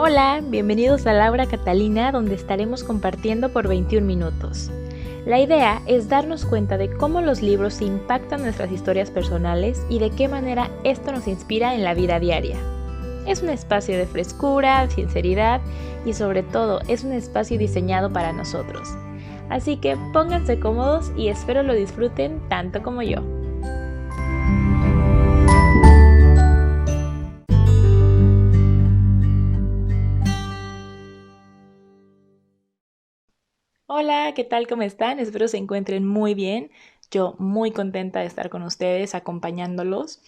Hola, bienvenidos a Laura Catalina, donde estaremos compartiendo por 21 minutos. La idea es darnos cuenta de cómo los libros impactan nuestras historias personales y de qué manera esto nos inspira en la vida diaria. Es un espacio de frescura, sinceridad y sobre todo es un espacio diseñado para nosotros. Así que pónganse cómodos y espero lo disfruten tanto como yo. Hola, ¿qué tal? ¿Cómo están? Espero se encuentren muy bien. Yo muy contenta de estar con ustedes, acompañándolos.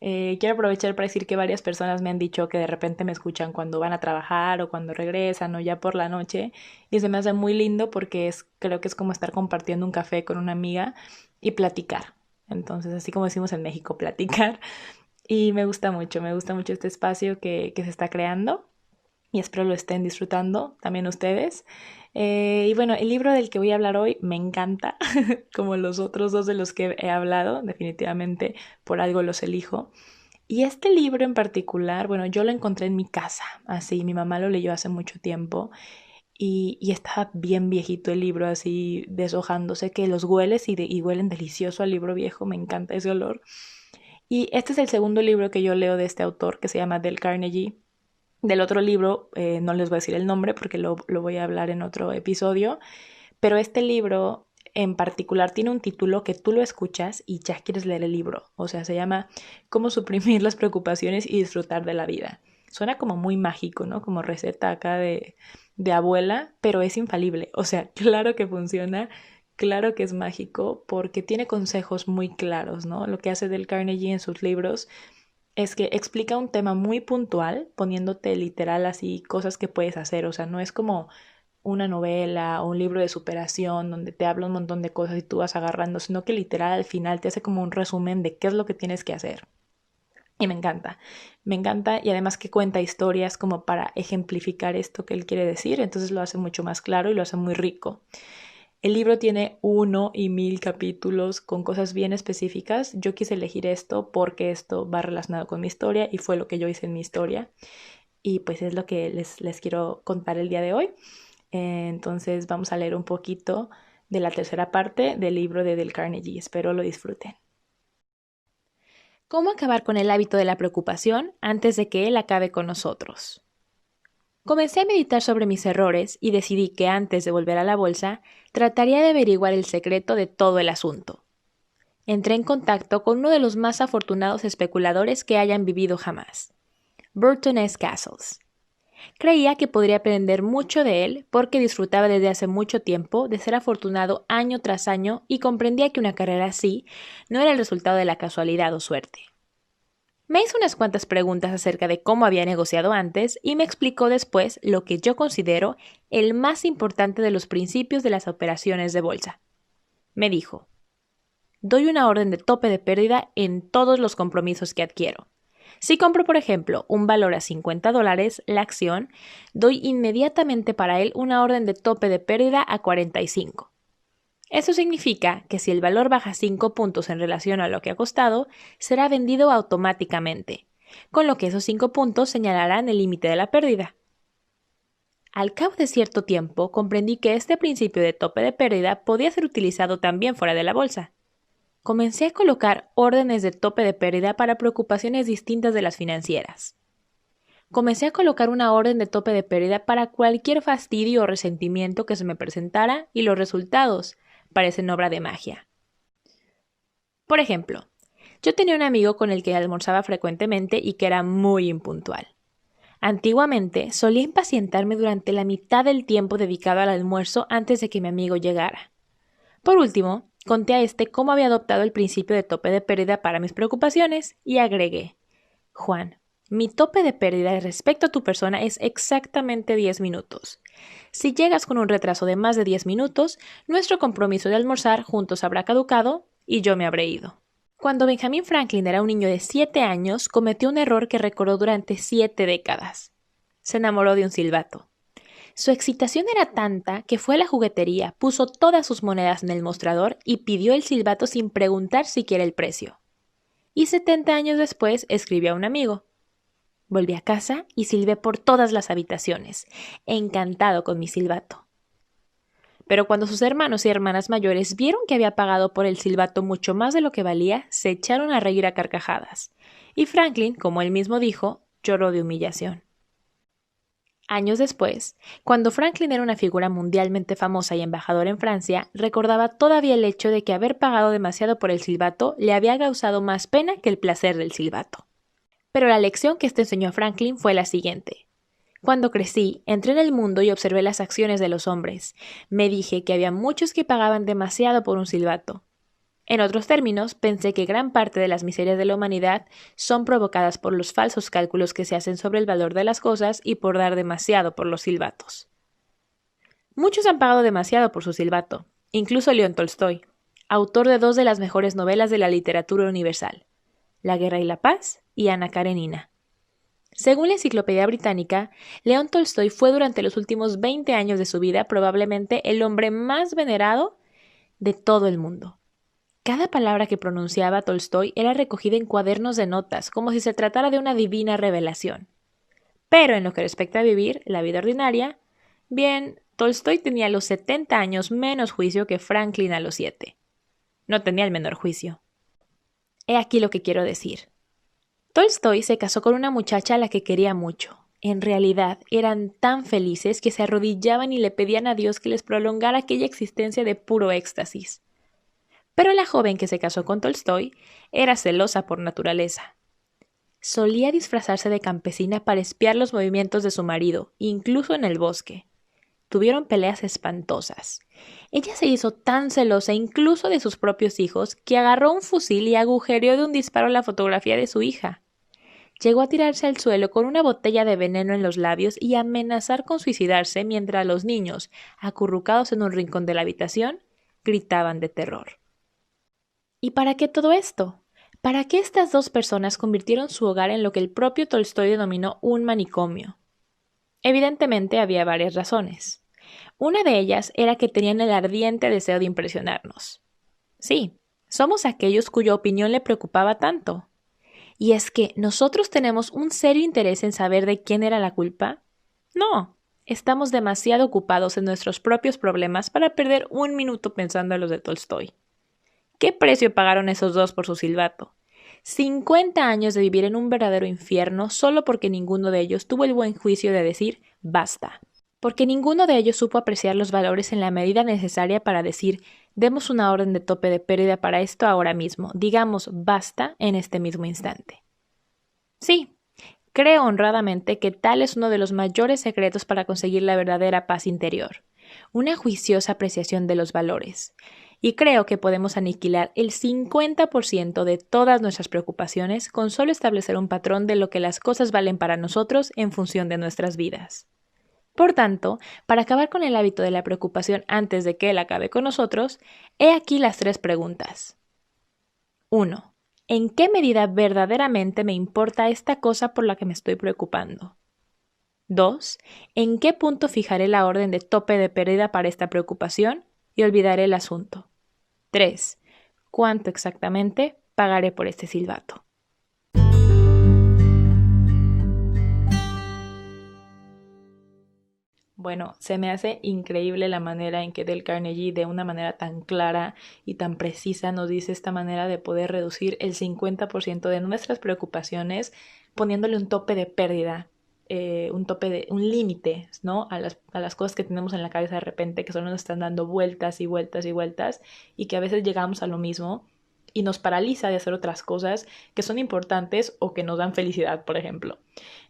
Quiero aprovechar para decir que varias personas me han dicho que de repente me escuchan cuando van a trabajar o cuando regresan o ya por la noche y se me hace muy lindo porque creo que es como estar compartiendo un café con una amiga y platicar. Entonces, así como decimos en México, platicar. Y me gusta mucho este espacio que se está creando y espero lo estén disfrutando también ustedes. Y bueno, el libro del que voy a hablar hoy me encanta, como los otros dos de los que he hablado, definitivamente por algo los elijo. Y este libro en particular, bueno, yo lo encontré en mi casa, así, mi mamá lo leyó hace mucho tiempo y estaba bien viejito el libro, así deshojándose, que los hueles y huelen delicioso al libro viejo, me encanta ese olor. Y este es el segundo libro que yo leo de este autor, que se llama Dale Carnegie. Del otro libro, no les voy a decir el nombre porque lo voy a hablar en otro episodio, pero este libro en particular tiene un título que tú lo escuchas y ya quieres leer el libro. O sea, se llama Cómo suprimir las preocupaciones y disfrutar de la vida. Suena como muy mágico, ¿no? Como receta acá de abuela, pero es infalible. O sea, claro que funciona, claro que es mágico porque tiene consejos muy claros, ¿no? Lo que hace Dale Carnegie en sus libros es que explica un tema muy puntual, poniéndote literal así cosas que puedes hacer. O sea, no es como una novela o un libro de superación donde te habla un montón de cosas y tú vas agarrando, sino que literal al final te hace como un resumen de qué es lo que tienes que hacer. Y me encanta y además que cuenta historias como para ejemplificar esto que él quiere decir, entonces lo hace mucho más claro y lo hace muy rico. El libro tiene 1,000 capítulos con cosas bien específicas. Yo quise elegir esto porque esto va relacionado con mi historia y fue lo que yo hice en mi historia. Y pues es lo que les quiero contar el día de hoy. Entonces vamos a leer un poquito de la tercera parte del libro de Dale Carnegie. Espero lo disfruten. ¿Cómo acabar con el hábito de la preocupación antes de que él acabe con nosotros? Comencé a meditar sobre mis errores y decidí que antes de volver a la bolsa, trataría de averiguar el secreto de todo el asunto. Entré en contacto con uno de los más afortunados especuladores que hayan vivido jamás, Burton S. Castles. Creía que podría aprender mucho de él porque disfrutaba desde hace mucho tiempo de ser afortunado año tras año y comprendía que una carrera así no era el resultado de la casualidad o suerte. Me hizo unas cuantas preguntas acerca de cómo había negociado antes y me explicó después lo que yo considero el más importante de los principios de las operaciones de bolsa. Me dijo: doy una orden de tope de pérdida en todos los compromisos que adquiero. Si compro, por ejemplo, un valor a $50 la acción, doy inmediatamente para él una orden de tope de pérdida a 45. Eso significa que si el valor baja 5 puntos en relación a lo que ha costado, será vendido automáticamente, con lo que esos 5 puntos señalarán el límite de la pérdida. Al cabo de cierto tiempo, comprendí que este principio de tope de pérdida podía ser utilizado también fuera de la bolsa. Comencé a colocar órdenes de tope de pérdida para preocupaciones distintas de las financieras. Comencé a colocar una orden de tope de pérdida para cualquier fastidio o resentimiento que se me presentara y los resultados parecen obra de magia. Por ejemplo, yo tenía un amigo con el que almorzaba frecuentemente y que era muy impuntual. Antiguamente solía impacientarme durante la mitad del tiempo dedicado al almuerzo antes de que mi amigo llegara. Por último, conté a cómo había adoptado el principio de tope de pérdida para mis preocupaciones y agregué: Juan, mi tope de pérdida respecto a tu persona es exactamente 10 minutos. Si llegas con un retraso de más de 10 minutos, nuestro compromiso de almorzar juntos habrá caducado y yo me habré ido. Cuando Benjamin Franklin era un niño de 7 años, cometió un error que recordó durante 7 décadas. Se enamoró de un silbato. Su excitación era tanta que fue a la juguetería, puso todas sus monedas en el mostrador y pidió el silbato sin preguntar siquiera el precio. Y 70 años después escribió a un amigo: Volví a casa y silbé por todas las habitaciones, encantado con mi silbato. Pero cuando sus hermanos y hermanas mayores vieron que había pagado por el silbato mucho más de lo que valía, se echaron a reír a carcajadas. Y Franklin, como él mismo dijo, lloró de humillación. Años después, cuando Franklin era una figura mundialmente famosa y embajador en Francia, recordaba todavía el hecho de que haber pagado demasiado por el silbato le había causado más pena que el placer del silbato. Pero la lección que esto enseñó a Franklin fue la siguiente. Cuando crecí, entré en el mundo y observé las acciones de los hombres. Me dije que había muchos que pagaban demasiado por un silbato. En otros términos, pensé que gran parte de las miserias de la humanidad son provocadas por los falsos cálculos que se hacen sobre el valor de las cosas y por dar demasiado por los silbatos. Muchos han pagado demasiado por su silbato, incluso León Tolstoy, autor de 2 de las mejores novelas de la literatura universal, La guerra y la paz y Ana Karenina. Según la Enciclopedia Británica, León Tolstoy fue durante los últimos 20 años de su vida probablemente el hombre más venerado de todo el mundo. Cada palabra que pronunciaba Tolstoy era recogida en cuadernos de notas, como si se tratara de una divina revelación. Pero en lo que respecta a vivir la vida ordinaria, bien, Tolstoy tenía a los 70 años menos juicio que Franklin a los 7. No tenía el menor juicio. He aquí lo que quiero decir. Tolstoy se casó con una muchacha a la que quería mucho. En realidad, eran tan felices que se arrodillaban y le pedían a Dios que les prolongara aquella existencia de puro éxtasis. Pero la joven que se casó con Tolstoy era celosa por naturaleza. Solía disfrazarse de campesina para espiar los movimientos de su marido, incluso en el bosque. Tuvieron peleas espantosas. Ella se hizo tan celosa incluso de sus propios hijos que agarró un fusil y agujereó de un disparo la fotografía de su hija. Llegó a tirarse al suelo con una botella de veneno en los labios y amenazar con suicidarse mientras los niños, acurrucados en un rincón de la habitación, gritaban de terror. ¿Y para qué todo esto? ¿Para qué estas 2 personas convirtieron su hogar en lo que el propio Tolstoy denominó un manicomio? Evidentemente había varias razones. Una de ellas era que tenían el ardiente deseo de impresionarnos. Sí, somos aquellos cuya opinión le preocupaba tanto. ¿Y es que nosotros tenemos un serio interés en saber de quién era la culpa? No, estamos demasiado ocupados en nuestros propios problemas para perder un minuto pensando en los de Tolstoy. ¿Qué precio pagaron esos 2 por su silbato? 50 años de vivir en un verdadero infierno solo porque ninguno de ellos tuvo el buen juicio de decir basta. Porque ninguno de ellos supo apreciar los valores en la medida necesaria para decir demos una orden de tope de pérdida para esto ahora mismo, digamos basta en este mismo instante. Sí, creo honradamente que tal es uno de los mayores secretos para conseguir la verdadera paz interior, una juiciosa apreciación de los valores. Y creo que podemos aniquilar el 50% de todas nuestras preocupaciones con solo establecer un patrón de lo que las cosas valen para nosotros en función de nuestras vidas. Por tanto, para acabar con el hábito de la preocupación antes de que él acabe con nosotros, he aquí las 3 preguntas. 1. ¿En qué medida verdaderamente me importa esta cosa por la que me estoy preocupando? 2. ¿En qué punto fijaré la orden de tope de pérdida para esta preocupación y olvidaré el asunto? 3. ¿Cuánto exactamente pagaré por este silbato? Bueno, se me hace increíble la manera en que Dale Carnegie, de una manera tan clara y tan precisa, nos dice esta manera de poder reducir el 50% de nuestras preocupaciones poniéndole un tope de pérdida, un límite, ¿no? A las cosas que tenemos en la cabeza de repente, que solo nos están dando vueltas y vueltas y vueltas, y que a veces llegamos a lo mismo y nos paraliza de hacer otras cosas que son importantes o que nos dan felicidad, por ejemplo.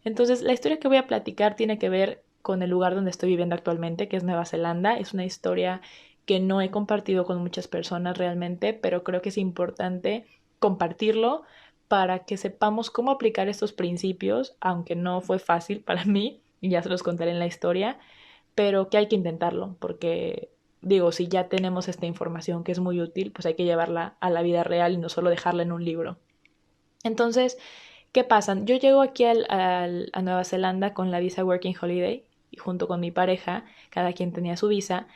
Entonces, la historia que voy a platicar tiene que ver con el lugar donde estoy viviendo actualmente, que es Nueva Zelanda. Es una historia que no he compartido con muchas personas realmente, pero creo que es importante compartirlo para que sepamos cómo aplicar estos principios, aunque no fue fácil para mí, y ya se los contaré en la historia, pero que hay que intentarlo, porque digo, si ya tenemos esta información que es muy útil, pues hay que llevarla a la vida real y no solo dejarla en un libro. Entonces, ¿qué pasa? Yo llego aquí a Nueva Zelanda con la visa Working Holiday y junto con mi pareja, cada quien tenía su visa.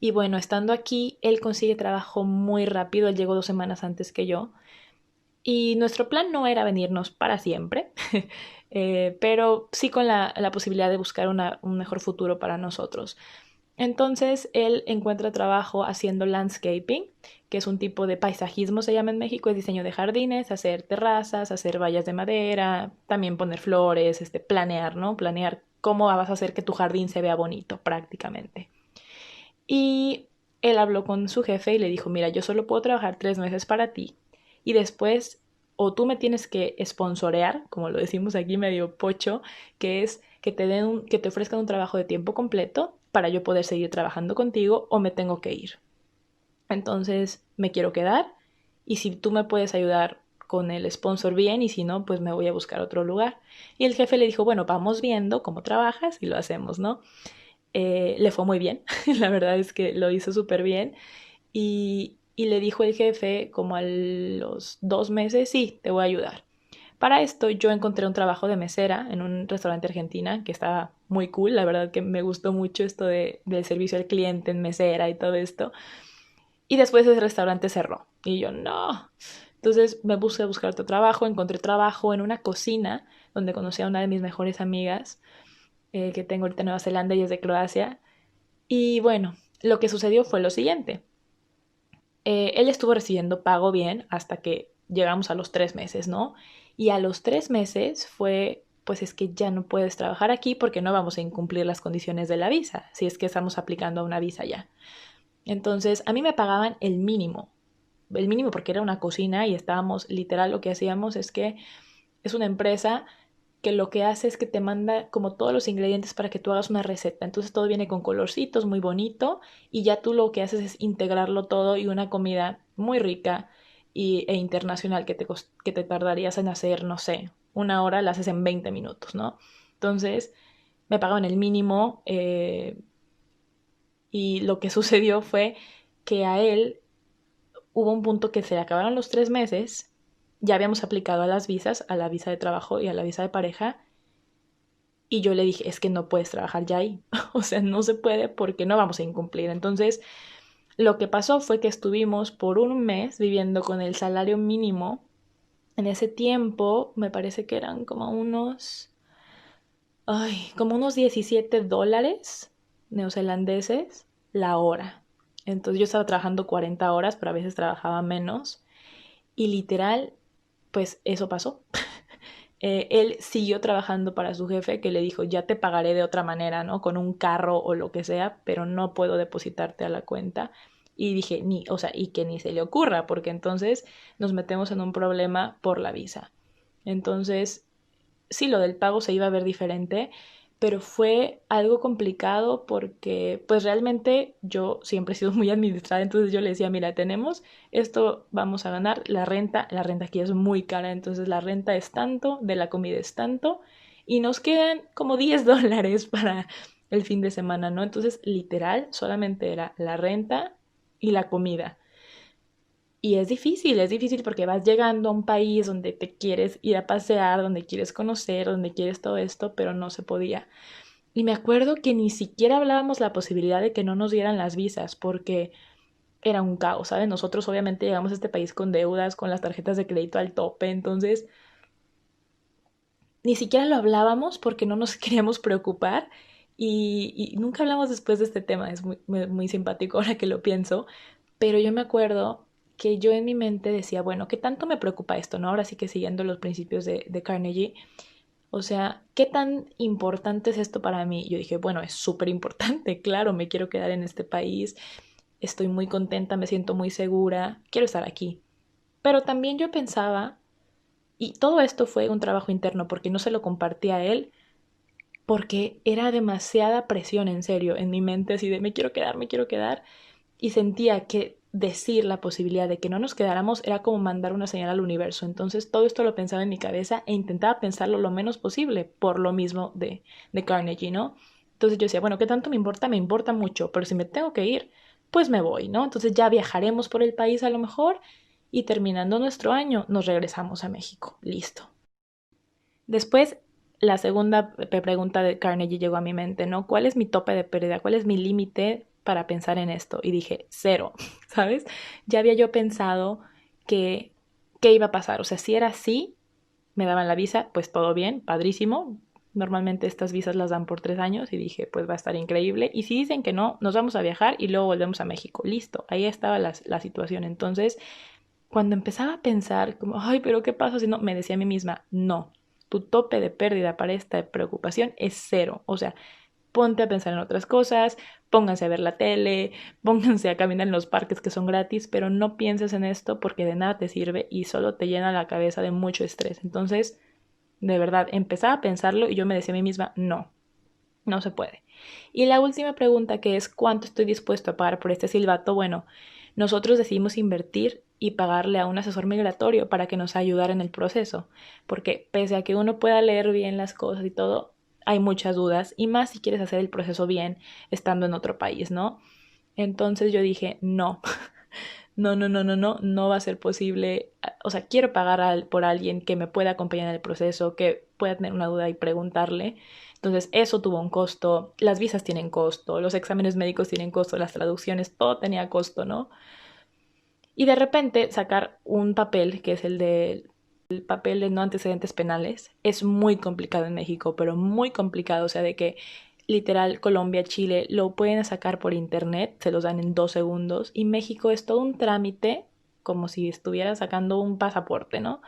Y bueno, estando aquí, él consigue trabajo muy rápido, él llegó 2 semanas antes que yo. Y nuestro plan no era venirnos para siempre, pero sí con la posibilidad de buscar un mejor futuro para nosotros. Entonces él encuentra trabajo haciendo landscaping, que es un tipo de paisajismo, se llama en México, es diseño de jardines, hacer terrazas, hacer vallas de madera, también poner flores, planear, ¿no? Planear cómo vas a hacer que tu jardín se vea bonito prácticamente. Y él habló con su jefe y le dijo, mira, yo solo puedo trabajar 3 meses para ti y después o tú me tienes que sponsorear, como lo decimos aquí medio pocho, que es que que te ofrezcan un trabajo de tiempo completo para yo poder seguir trabajando contigo o me tengo que ir. Entonces me quiero quedar y si tú me puedes ayudar con el sponsor bien y si no, pues me voy a buscar otro lugar. Y el jefe le dijo, bueno, vamos viendo cómo trabajas y lo hacemos, ¿no? Le fue muy bien, la verdad es que lo hizo súper bien y le dijo el jefe como a los 2 meses, sí, te voy a ayudar. Para esto yo encontré un trabajo de mesera en un restaurante argentina que estaba muy cool, la verdad que me gustó mucho esto del servicio al cliente en mesera y todo esto. Y después ese restaurante cerró y yo no. Entonces me puse a buscar otro trabajo, encontré trabajo en una cocina donde conocí a una de mis mejores amigas que tengo ahorita en Nueva Zelanda y es de Croacia. Y bueno, lo que sucedió fue lo siguiente. Él estuvo recibiendo pago bien hasta que llegamos a los 3 meses, ¿no? Y a los 3 meses fue, pues es que ya no puedes trabajar aquí porque no vamos a incumplir las condiciones de la visa, si es que estamos aplicando a una visa ya. Entonces, a mí me pagaban el mínimo porque era una cocina y estábamos, literal, lo que hacíamos es que es una empresa que lo que hace es que te manda como todos los ingredientes para que tú hagas una receta. Entonces todo viene con colorcitos, muy bonito, y ya tú lo que haces es integrarlo todo y una comida muy rica e internacional que te tardarías en hacer, no sé, 1 hora, la haces en 20 minutos, ¿no? Entonces me pagaban el mínimo y lo que sucedió fue que a él hubo un punto que se le acabaron los 3 meses, ya habíamos aplicado a las visas, a la visa de trabajo y a la visa de pareja, y yo le dije, es que no puedes trabajar ya ahí. O sea, no se puede porque no vamos a incumplir. Entonces, lo que pasó fue que estuvimos por un mes viviendo con el salario mínimo. En ese tiempo, me parece que eran como unos $17 neozelandeses la hora. Entonces yo estaba trabajando 40 horas, pero a veces trabajaba menos. Y literal, pues eso pasó. Él siguió trabajando para su jefe que le dijo, ya te pagaré de otra manera, ¿no? Con un carro o lo que sea, pero no puedo depositarte a la cuenta. Y dije, o sea, y que ni se le ocurra, porque entonces nos metemos en un problema por la visa. Entonces, sí, lo del pago se iba a ver diferente, pero fue algo complicado porque pues realmente yo siempre he sido muy administrada, entonces yo le decía, mira, tenemos esto, vamos a ganar la renta aquí es muy cara, entonces la renta es tanto, de la comida es tanto, y nos quedan como $10 para el fin de semana, ¿no? Entonces, literal, solamente era la renta y la comida. Y es difícil porque vas llegando a un país donde te quieres ir a pasear, donde quieres conocer, donde quieres todo esto, pero no se podía. Y me acuerdo que ni siquiera hablábamos la posibilidad de que no nos dieran las visas porque era un caos, ¿sabes? Nosotros obviamente llegamos a este país con deudas, con las tarjetas de crédito al tope, entonces ni siquiera lo hablábamos porque no nos queríamos preocupar y nunca hablamos después de este tema, es muy simpático ahora que lo pienso, pero yo me acuerdo que yo en mi mente decía, bueno, ¿qué tanto me preocupa esto, no? Ahora sí que siguiendo los principios de Carnegie, o sea, ¿qué tan importante es esto para mí? Yo dije, bueno, es súper importante, claro, me quiero quedar en este país, estoy muy contenta, me siento muy segura, quiero estar aquí. Pero también yo pensaba, y todo esto fue un trabajo interno porque no se lo compartí a él, porque era demasiada presión en serio en mi mente, así de me quiero quedar, y sentía que decir la posibilidad de que no nos quedáramos era como mandar una señal al universo. Entonces todo esto lo pensaba en mi cabeza e intentaba pensarlo lo menos posible, por lo mismo de Carnegie, ¿no? Entonces yo decía, bueno, ¿qué tanto me importa? Me importa mucho, pero si me tengo que ir, pues me voy, ¿no? Entonces ya viajaremos por el país a lo mejor y terminando nuestro año nos regresamos a México. Listo. Después, la segunda pregunta de Carnegie llegó a mi mente, ¿no? ¿Cuál es mi tope de pérdida? ¿Cuál es mi límite para pensar en esto? Y dije, cero, ¿sabes? Ya había yo pensado que qué iba a pasar. O sea, si era así, me daban la visa, pues todo bien, padrísimo. Normalmente estas visas las dan por 3 años y dije, pues va a estar increíble. Y si dicen que no, nos vamos a viajar y luego volvemos a México. Listo, ahí estaba la situación. Entonces, cuando empezaba a pensar, como, ay, pero ¿qué pasa si no? Me decía a mí misma, no, tu tope de pérdida para esta preocupación es 0. O sea, ponte a pensar en otras cosas, pónganse a ver la tele, pónganse a caminar en los parques que son gratis, pero no pienses en esto porque de nada te sirve y solo te llena la cabeza de mucho estrés. Entonces, de verdad, empezaba a pensarlo y yo me decía a mí misma, no, no se puede. Y la última pregunta, que es ¿cuánto estoy dispuesto a pagar por este silbato? Bueno, nosotros decidimos invertir y pagarle a un asesor migratorio para que nos ayudara en el proceso, porque pese a que uno pueda leer bien las cosas y todo, hay muchas dudas, y más si quieres hacer el proceso bien estando en otro país, ¿no? Entonces yo dije, no, no va a ser posible. O sea, quiero pagar por alguien que me pueda acompañar en el proceso, que pueda tener una duda y preguntarle. Entonces, eso tuvo un costo, las visas tienen costo, los exámenes médicos tienen costo, las traducciones, todo tenía costo, ¿no? Y de repente sacar un papel, que es el papel de no antecedentes penales, es muy complicado en México, pero muy complicado, o sea, de que literal Colombia, Chile, lo pueden sacar por internet, se los dan en 2 segundos, y México es todo un trámite, como si estuviera sacando un pasaporte, ¿no?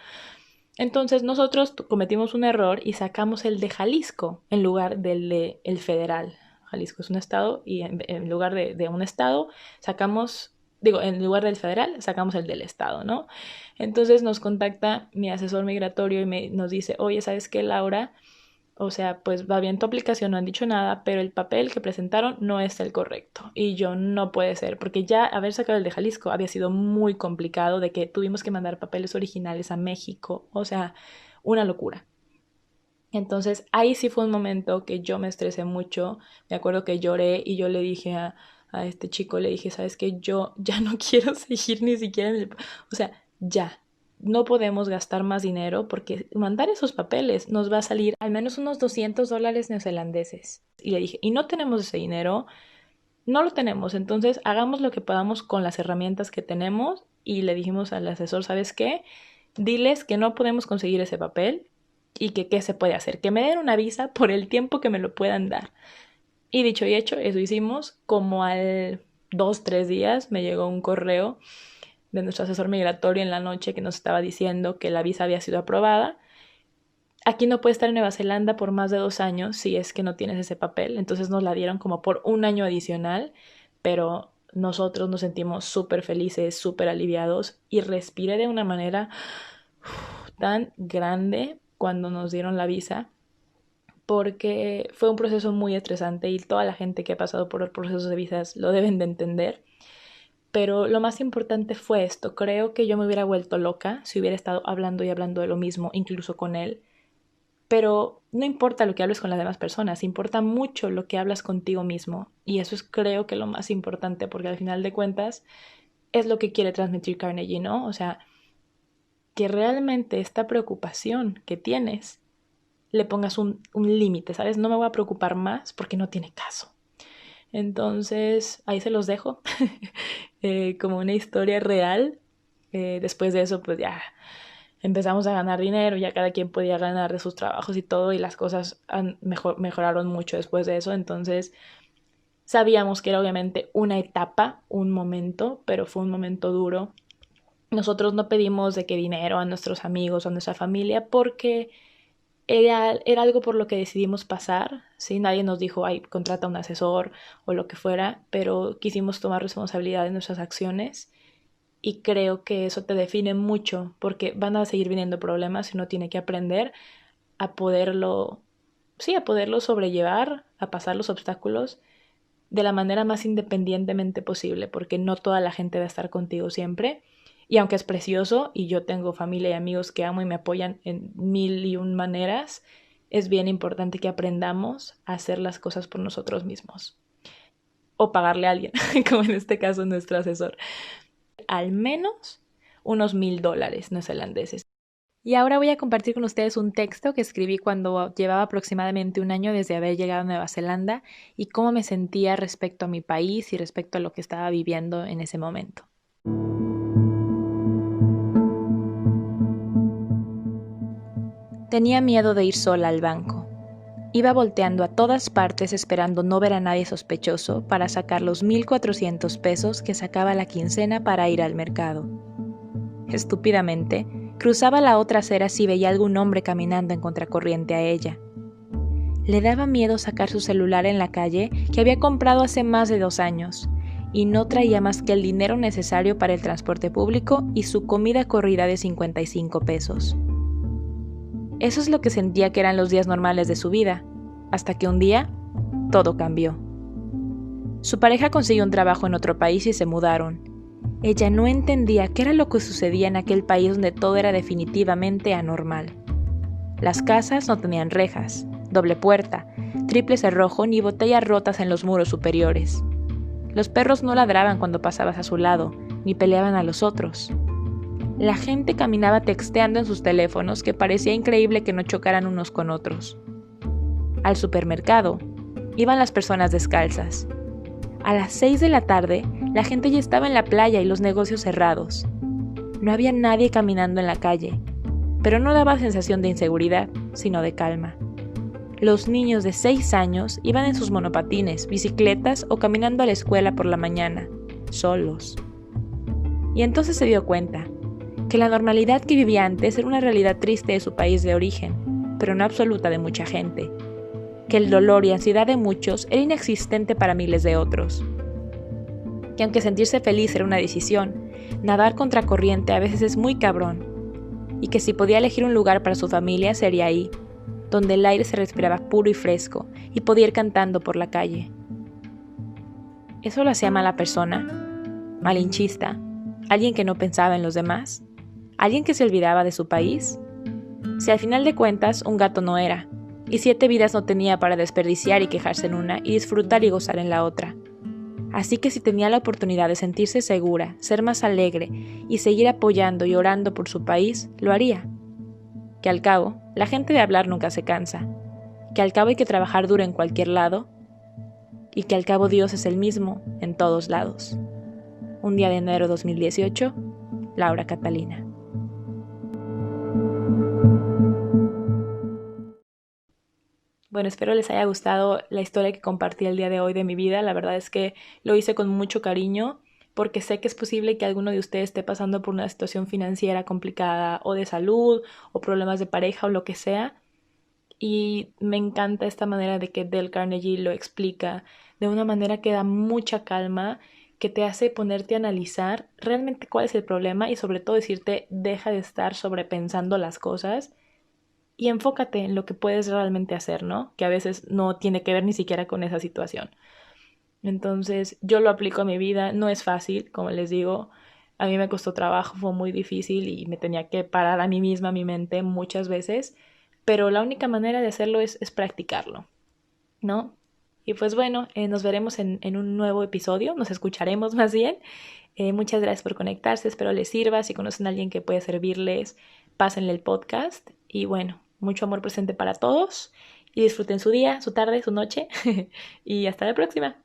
Entonces nosotros cometimos un error y sacamos el de Jalisco en lugar del de el federal. Jalisco es un estado y en lugar de un estado sacamos, digo, en lugar del federal sacamos el del estado, ¿no? Entonces nos contacta mi asesor migratorio y nos dice, oye, ¿sabes qué, Laura? O sea, pues va bien tu aplicación, no han dicho nada, pero el papel que presentaron no es el correcto. Y yo, no puede ser, porque ya haber sacado el de Jalisco había sido muy complicado, de que tuvimos que mandar papeles originales a México, o sea, una locura. Entonces ahí sí fue un momento que yo me estresé mucho, me acuerdo que lloré y yo le dije a este chico, le dije, ¿sabes qué? Yo ya no quiero seguir ni siquiera en el... O sea, ya, no podemos gastar más dinero porque mandar esos papeles nos va a salir al menos unos $200 neozelandeses. Y le dije, y no tenemos ese dinero, no lo tenemos, entonces hagamos lo que podamos con las herramientas que tenemos. Y le dijimos al asesor, ¿sabes qué? Diles que no podemos conseguir ese papel y que qué se puede hacer, que me den una visa por el tiempo que me lo puedan dar. Y dicho y hecho, eso hicimos. Como al 2, 3 días me llegó un correo de nuestro asesor migratorio en la noche que nos estaba diciendo que la visa había sido aprobada. Aquí no puedes estar en Nueva Zelanda por más de 2 años si es que no tienes ese papel. Entonces nos la dieron como por un año adicional, pero nosotros nos sentimos súper felices, súper aliviados y respiré de una manera tan grande cuando nos dieron la visa, porque fue un proceso muy estresante y toda la gente que ha pasado por los procesos de visas lo deben de entender. Pero lo más importante fue esto. Creo que yo me hubiera vuelto loca si hubiera estado hablando y hablando de lo mismo, incluso con él. Pero no importa lo que hables con las demás personas, importa mucho lo que hablas contigo mismo. Y eso es, creo que, lo más importante, porque al final de cuentas es lo que quiere transmitir Carnegie, ¿no? O sea, que realmente esta preocupación que tienes le pongas un límite, ¿sabes? No me voy a preocupar más porque no tiene caso. Entonces, ahí se los dejo como una historia real. Después de eso, pues ya empezamos a ganar dinero, ya cada quien podía ganar de sus trabajos y todo, y las cosas mejoraron mucho después de eso. Entonces, sabíamos que era obviamente una etapa, un momento, pero fue un momento duro. Nosotros no pedimos de qué dinero a nuestros amigos o a nuestra familia porque era algo por lo que decidimos pasar, ¿sí? Nadie nos dijo, ay, contrata un asesor o lo que fuera, pero quisimos tomar responsabilidad de nuestras acciones y creo que eso te define mucho porque van a seguir viniendo problemas y uno tiene que aprender a poderlo, sí, a poderlo sobrellevar, a pasar los obstáculos de la manera más independientemente posible, porque no toda la gente va a estar contigo siempre. Y aunque es precioso y yo tengo familia y amigos que amo y me apoyan en mil y un maneras, es bien importante que aprendamos a hacer las cosas por nosotros mismos. O pagarle a alguien, como en este caso nuestro asesor. Al menos unos $1000 neozelandeses. Y ahora voy a compartir con ustedes un texto que escribí cuando llevaba aproximadamente un año desde haber llegado a Nueva Zelanda y cómo me sentía respecto a mi país y respecto a lo que estaba viviendo en ese momento. Tenía miedo de ir sola al banco. Iba volteando a todas partes esperando no ver a nadie sospechoso para sacar los 1,400 pesos que sacaba la quincena para ir al mercado. Estúpidamente, cruzaba la otra acera si veía algún hombre caminando en contracorriente a ella. Le daba miedo sacar su celular en la calle que había comprado hace más de 2 años, y no traía más que el dinero necesario para el transporte público y su comida corrida de 55 pesos. Eso es lo que sentía que eran los días normales de su vida, hasta que un día, todo cambió. Su pareja consiguió un trabajo en otro país y se mudaron. Ella no entendía qué era lo que sucedía en aquel país donde todo era definitivamente anormal. Las casas no tenían rejas, doble puerta, triple cerrojo ni botellas rotas en los muros superiores. Los perros no ladraban cuando pasabas a su lado, ni peleaban a los otros. La gente caminaba texteando en sus teléfonos que parecía increíble que no chocaran unos con otros. Al supermercado, iban las personas descalzas. A las 6 de la tarde, la gente ya estaba en la playa y los negocios cerrados. No había nadie caminando en la calle, pero no daba sensación de inseguridad, sino de calma. Los niños de 6 años iban en sus monopatines, bicicletas o caminando a la escuela por la mañana, solos. Y entonces se dio cuenta que la normalidad que vivía antes era una realidad triste de su país de origen, pero no absoluta de mucha gente. Que el dolor y ansiedad de muchos era inexistente para miles de otros. Que aunque sentirse feliz era una decisión, nadar contracorriente a veces es muy cabrón. Y que si podía elegir un lugar para su familia sería ahí, donde el aire se respiraba puro y fresco y podía ir cantando por la calle. ¿Eso lo hacía mala persona? ¿Malinchista? ¿Alguien que no pensaba en los demás? ¿Alguien que se olvidaba de su país? Si al final de cuentas un gato no era, y 7 vidas no tenía para desperdiciar y quejarse en una y disfrutar y gozar en la otra. Así que si tenía la oportunidad de sentirse segura, ser más alegre y seguir apoyando y orando por su país, lo haría. Que al cabo, la gente de hablar nunca se cansa. Que al cabo hay que trabajar duro en cualquier lado. Y que al cabo Dios es el mismo en todos lados. Un día de enero 2018, Laura Catalina. Bueno, espero les haya gustado la historia que compartí el día de hoy de mi vida. La verdad es que lo hice con mucho cariño porque sé que es posible que alguno de ustedes esté pasando por una situación financiera complicada o de salud o problemas de pareja o lo que sea. Y me encanta esta manera de que Dale Carnegie lo explica de una manera que da mucha calma, que te hace ponerte a analizar realmente cuál es el problema y sobre todo decirte deja de estar sobrepensando las cosas y enfócate en lo que puedes realmente hacer, ¿no? Que a veces no tiene que ver ni siquiera con esa situación. Entonces, yo lo aplico a mi vida, no es fácil, como les digo, a mí me costó trabajo, fue muy difícil y me tenía que parar a mí misma, a mi mente muchas veces, pero la única manera de hacerlo es practicarlo, ¿no? Y pues bueno, nos veremos en un nuevo episodio, nos escucharemos más bien. Muchas gracias por conectarse, espero les sirva. Si conocen a alguien que puede servirles, pásenle el podcast. Y bueno, mucho amor presente para todos y disfruten su día, su tarde, su noche. Y hasta la próxima.